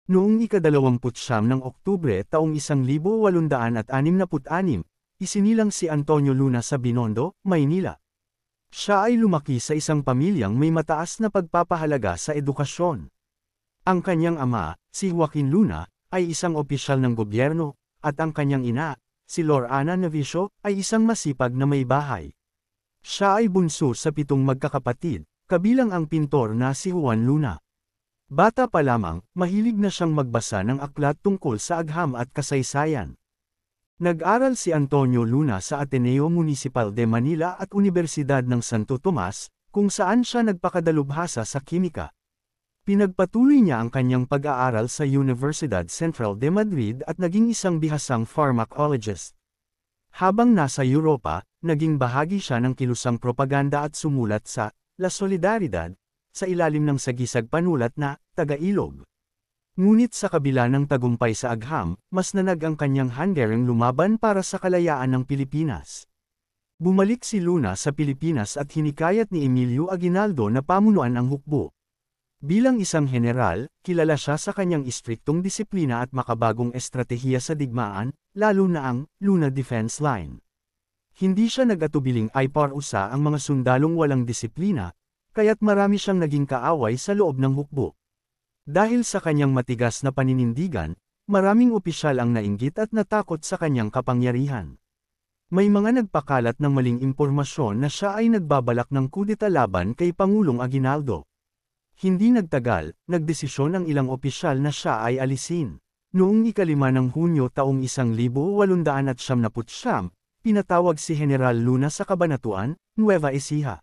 Noong ika-29 ng Oktubre taong 1866, isinilang si Antonio Luna sa Binondo, Maynila. Siya ay lumaki sa isang pamilyang may mataas na pagpapahalaga sa edukasyon. Ang kanyang ama, si Joaquin Luna, ay isang opisyal ng gobyerno, at ang kanyang ina, si Lorana Navicio, ay isang masipag na may bahay. Siya ay bunso sa 7 magkakapatid, kabilang ang pintor na si Juan Luna. Bata pa lamang, mahilig na siyang magbasa ng aklat tungkol sa agham at kasaysayan. Nag-aral si Antonio Luna sa Ateneo Municipal de Manila at Universidad ng Santo Tomas, kung saan siya nagpakadalubhasa sa kimika. Pinagpatuloy niya ang kanyang pag-aaral sa Universidad Central de Madrid at naging isang bihasang pharmacologist. Habang nasa Europa, naging bahagi siya ng kilusang propaganda at sumulat sa La Solidaridad, sa ilalim ng sagisag panulat na Taga-Ilog. Ngunit sa kabila ng tagumpay sa agham, mas nanag ang kanyang hangaring lumaban para sa kalayaan ng Pilipinas. Bumalik si Luna sa Pilipinas at hinikayat ni Emilio Aguinaldo na pamunuan ang hukbo. Bilang isang general, kilala siya sa kanyang istriktong disiplina at makabagong estratehiya sa digmaan, lalo na ang Luna Defense Line. Hindi siya nag-atubiling iparusa ang mga sundalong walang disiplina, kaya't marami siyang naging kaaway sa loob ng hukbo. Dahil sa kanyang matigas na paninindigan, maraming opisyal ang nainggit at natakot sa kanyang kapangyarihan. May mga nagpakalat ng maling impormasyon na siya ay nagbabalak ng kudeta laban kay Pangulong Aguinaldo. Hindi nagtagal, nagdesisyon ang ilang opisyal na siya ay alisin. Noong ika-5 ng Hunyo taong 1899, pinatawag si General Luna sa Kabanatuan, Nueva Ecija.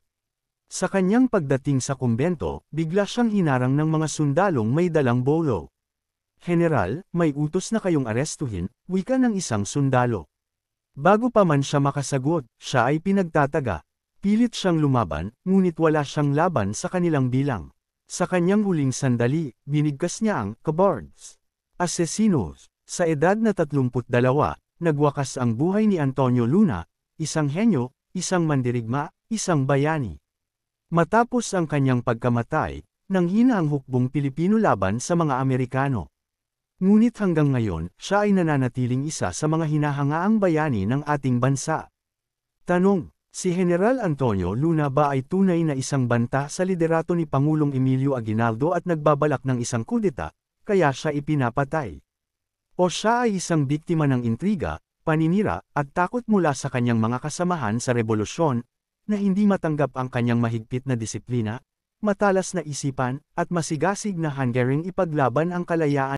Sa kanyang pagdating sa kumbento, bigla siyang hinarang ng mga sundalong may dalang bolo. "General, may utos na kayong arestuhin," wika ng isang sundalo. Bago pa man siya makasagot, siya ay pinagtataga. Pilit siyang lumaban, ngunit wala siyang laban sa kanilang bilang. Sa kanyang huling sandali, binigkas niya ang "cobards" asesinos. Sa edad na 32, nagwakas ang buhay ni Antonio Luna, isang henyo, isang mandirigma, isang bayani. Matapos ang kanyang pagkamatay, nanghina ang hukbong Pilipino laban sa mga Amerikano. Ngunit hanggang ngayon, siya ay nananatiling isa sa mga hinahangaang bayani ng ating bansa. Tanong: si General Antonio Luna ba ay tunay na isang banta sa liderato ni Pangulong Emilio Aguinaldo at nagbabalak ng isang kudeta, kaya siya ipinapatay? O siya ay isang biktima ng intriga, paninira, at takot mula sa kanyang mga kasamahan sa rebolusyon, na hindi matanggap ang kanyang mahigpit na disiplina, matalas na isipan, at masigasig na hangaring ipaglaban ang kalayaan?